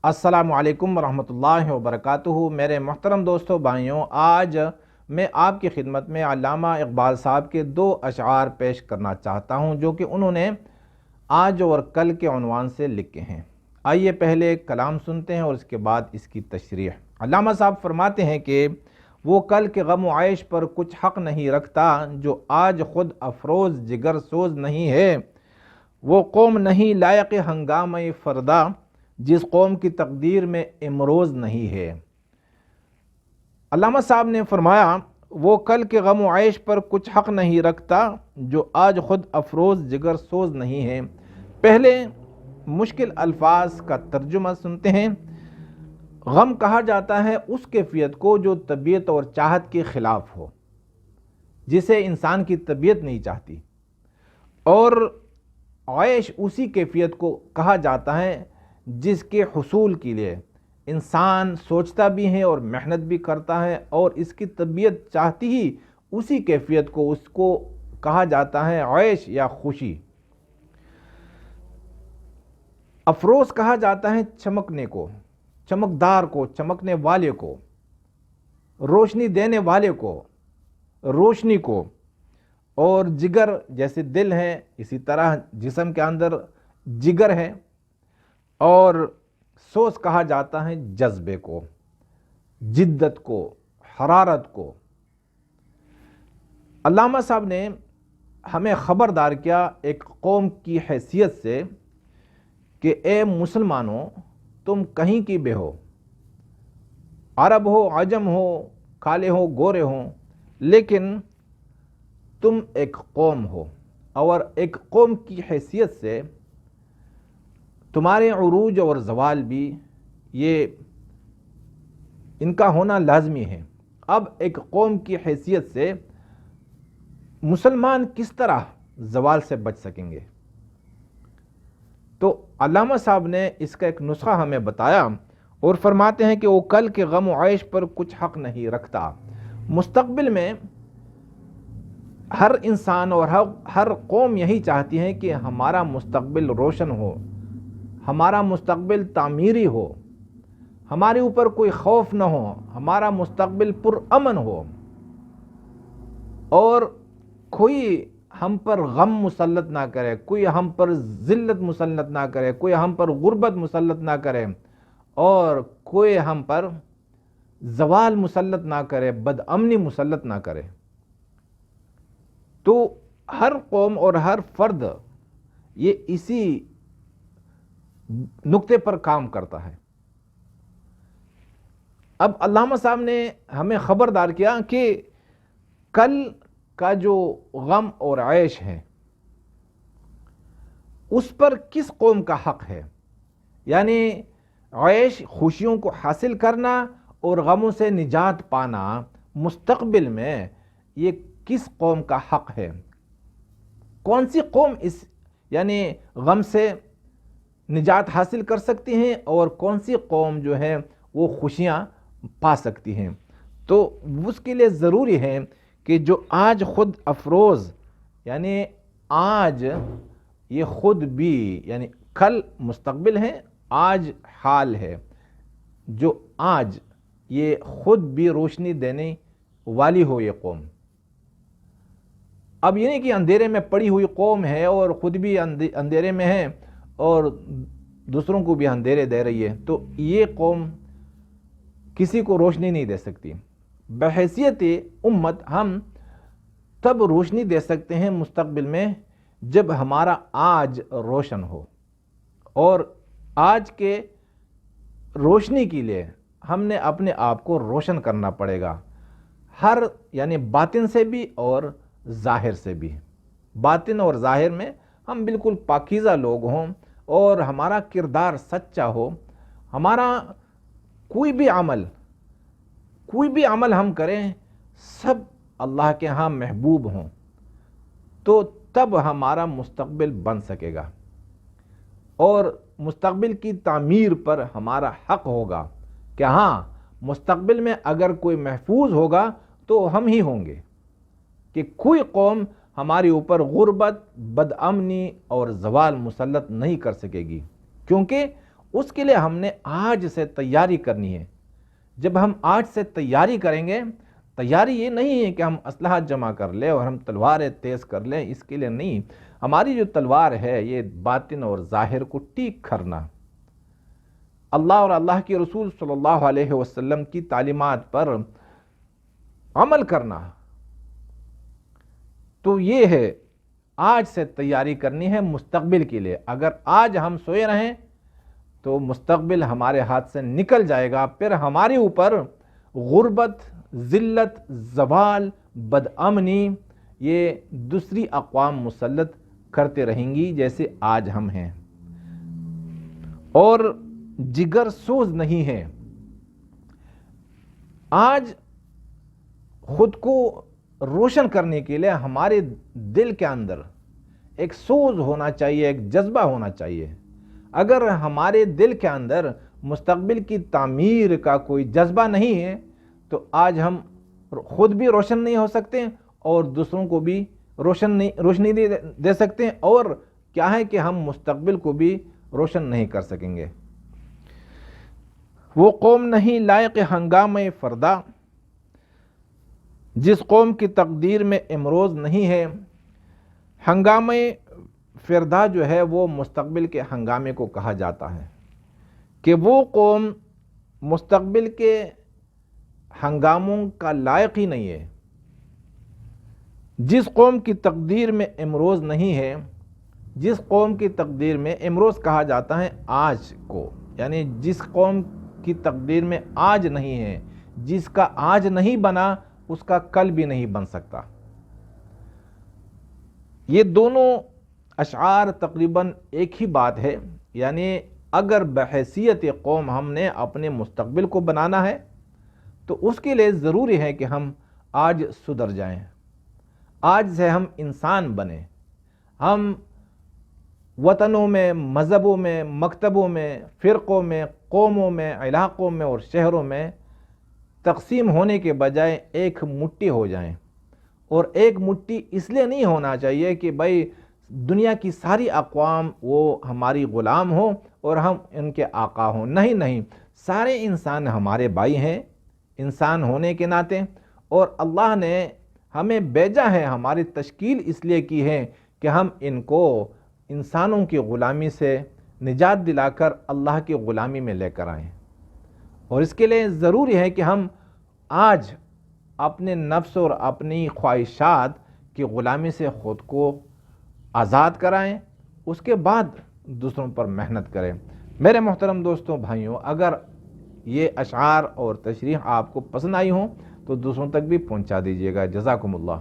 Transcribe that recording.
السلام علیکم ورحمۃ اللہ وبرکاتہ۔ میرے محترم دوستوں بھائیوں، آج میں آپ کی خدمت میں علامہ اقبال صاحب کے دو اشعار پیش کرنا چاہتا ہوں جو کہ انہوں نے آج اور کل کے عنوان سے لکھے ہیں۔ آئیے پہلے کلام سنتے ہیں اور اس کے بعد اس کی تشریح۔ علامہ صاحب فرماتے ہیں کہ وہ کل کے غم و عیش پر کچھ حق نہیں رکھتا جو آج خود افروز جگر سوز نہیں ہے، وہ قوم نہیں لائق ہنگامہ فردا جس قوم کی تقدیر میں امروز نہیں ہے۔ علامہ صاحب نے فرمایا وہ کل کے غم و عیش پر کچھ حق نہیں رکھتا جو آج خود افروز جگر سوز نہیں ہے۔ پہلے مشکل الفاظ کا ترجمہ سنتے ہیں۔ غم کہا جاتا ہے اس کیفیت کو جو طبیعت اور چاہت کے خلاف ہو، جسے انسان کی طبیعت نہیں چاہتی، اور عیش اسی کیفیت کو کہا جاتا ہے جس کے حصول کے لیے انسان سوچتا بھی ہے اور محنت بھی کرتا ہے، اور اس کی طبیعت چاہتی ہی اسی کیفیت کو اس کو کہا جاتا ہے عیش یا خوشی۔ افروز کہا جاتا ہے چمکنے کو، چمکدار کو، چمکنے والے کو، روشنی دینے والے کو، روشنی کو، اور جگر جیسے دل ہے اسی طرح جسم کے اندر جگر ہے، اور سوز کہا جاتا ہے جذبے کو، جدت کو، حرارت کو۔ علامہ صاحب نے ہمیں خبردار کیا ایک قوم کی حیثیت سے کہ اے مسلمانوں، تم کہیں کی بے ہو، عرب ہو، عجم ہو، کالے ہو، گورے ہوں، لیکن تم ایک قوم ہو، اور ایک قوم کی حیثیت سے تمہارے عروج اور زوال بھی یہ ان کا ہونا لازمی ہے۔ اب ایک قوم کی حیثیت سے مسلمان کس طرح زوال سے بچ سکیں گے؟ تو علامہ صاحب نے اس کا ایک نسخہ ہمیں بتایا اور فرماتے ہیں کہ وہ کل کے غم و عیش پر کچھ حق نہیں رکھتا۔ مستقبل میں ہر انسان اور ہر قوم یہی چاہتی ہے کہ ہمارا مستقبل روشن ہو، ہمارا مستقبل تعمیری ہو، ہمارے اوپر کوئی خوف نہ ہو، ہمارا مستقبل پرامن ہو، اور کوئی ہم پر غم مسلط نہ کرے، کوئی ہم پر ذلت مسلط نہ کرے، کوئی ہم پر غربت مسلط نہ کرے، اور کوئی ہم پر زوال مسلط نہ کرے، بدامنی مسلط نہ کرے۔ تو ہر قوم اور ہر فرد یہ اسی نقطے پر کام کرتا ہے۔ اب علامہ صاحب نے ہمیں خبردار کیا کہ کل کا جو غم اور عیش ہے اس پر کس قوم کا حق ہے، یعنی عیش خوشیوں کو حاصل کرنا اور غموں سے نجات پانا مستقبل میں یہ کس قوم کا حق ہے؟ کون سی قوم اس یعنی غم سے نجات حاصل کر سکتی ہیں اور کون سی قوم جو ہے وہ خوشیاں پا سکتی ہیں؟ تو اس کے لیے ضروری ہے کہ جو آج خود افروز یعنی آج یہ خود بھی یعنی کل مستقبل ہے، آج حال ہے، جو آج یہ خود بھی روشنی دینے والی ہو یہ قوم۔ اب یہ نہیں کہ اندھیرے میں پڑی ہوئی قوم ہے اور خود بھی اندھیرے میں ہے اور دوسروں کو بھی اندھیرے دے رہی ہے، تو یہ قوم کسی کو روشنی نہیں دے سکتی۔ بحیثیت امت ہم تب روشنی دے سکتے ہیں مستقبل میں جب ہمارا آج روشن ہو، اور آج کے روشنی کے لیے ہم نے اپنے آپ کو روشن کرنا پڑے گا، ہر یعنی باطن سے بھی اور ظاہر سے بھی۔ باطن اور ظاہر میں ہم بالکل پاکیزہ لوگ ہوں اور ہمارا کردار سچا ہو، ہمارا کوئی بھی عمل ہم کریں سب اللہ کے ہاں محبوب ہوں، تو تب ہمارا مستقبل بن سکے گا، اور مستقبل کی تعمیر پر ہمارا حق ہوگا کہ ہاں مستقبل میں اگر کوئی محفوظ ہوگا تو ہم ہی ہوں گے، کہ کوئی قوم ہمارے اوپر غربت، بدامنی اور زوال مسلط نہیں کر سکے گی، کیونکہ اس کے لیے ہم نے آج سے تیاری کرنی ہے۔ جب ہم آج سے تیاری کریں گے، تیاری یہ نہیں ہے کہ ہم اسلحہ جمع کر لیں اور ہم تلواریں تیز کر لیں، اس کے لیے نہیں۔ ہماری جو تلوار ہے یہ باطن اور ظاہر کو ٹھیک کرنا، اللہ اور اللہ کے رسول صلی اللہ علیہ وسلم کی تعلیمات پر عمل کرنا۔ تو یہ ہے، آج سے تیاری کرنی ہے مستقبل کے لیے۔ اگر آج ہم سوئے رہیں تو مستقبل ہمارے ہاتھ سے نکل جائے گا، پھر ہمارے اوپر غربت، ذلت، زوال، بدامنی یہ دوسری اقوام مسلط کرتے رہیں گی جیسے آج ہم ہیں، اور جگر سوز نہیں ہے۔ آج خود کو روشن کرنے کے لیے ہمارے دل کے اندر ایک سوز ہونا چاہیے، ایک جذبہ ہونا چاہیے۔ اگر ہمارے دل کے اندر مستقبل کی تعمیر کا کوئی جذبہ نہیں ہے تو آج ہم خود بھی روشن نہیں ہو سکتے اور دوسروں کو بھی روشنی دے سکتے، اور کیا ہے کہ ہم مستقبل کو بھی روشن نہیں کر سکیں گے۔ وہ قوم نہیں لائق ہنگامہ فردا، جس قوم کی تقدیر میں امروز نہیں ہے۔ ہنگامہ فردا جو ہے وہ مستقبل کے ہنگامے کو کہا جاتا ہے، کہ وہ قوم مستقبل کے ہنگاموں کا لائق ہی نہیں ہے۔ جس قوم کی تقدیر میں امروز نہیں ہے، جس قوم کی تقدیر میں، امروز کہا جاتا ہے آج کو، یعنی جس قوم کی تقدیر میں آج نہیں ہے، جس کا آج نہیں بنا اس کا کل بھی نہیں بن سکتا۔ یہ دونوں اشعار تقریباً ایک ہی بات ہے، یعنی اگر بحیثیت قوم ہم نے اپنے مستقبل کو بنانا ہے تو اس کے لیے ضروری ہے کہ ہم آج سدھر جائیں، آج سے ہم انسان بنیں۔ ہم وطنوں میں، مذہبوں میں، مکتبوں میں، فرقوں میں، قوموں میں، علاقوں میں اور شہروں میں تقسیم ہونے کے بجائے ایک مٹھی ہو جائیں۔ اور ایک مٹھی اس لیے نہیں ہونا چاہیے کہ بھائی دنیا کی ساری اقوام وہ ہماری غلام ہوں اور ہم ان کے آقا ہوں، نہیں، سارے انسان ہمارے بھائی ہیں انسان ہونے کے ناطے، اور اللہ نے ہمیں بھیجا ہے، ہماری تشکیل اس لیے کی ہے کہ ہم ان کو انسانوں کی غلامی سے نجات دلا کر اللہ کی غلامی میں لے کر آئیں۔ اور اس کے لیے ضروری ہے کہ ہم آج اپنے نفس اور اپنی خواہشات کی غلامی سے خود کو آزاد کرائیں، اس کے بعد دوسروں پر محنت کریں۔ میرے محترم دوستوں، بھائیوں، اگر یہ اشعار اور تشریح آپ کو پسند آئی ہوں تو دوسروں تک بھی پہنچا دیجیے گا۔ جزاکم اللہ۔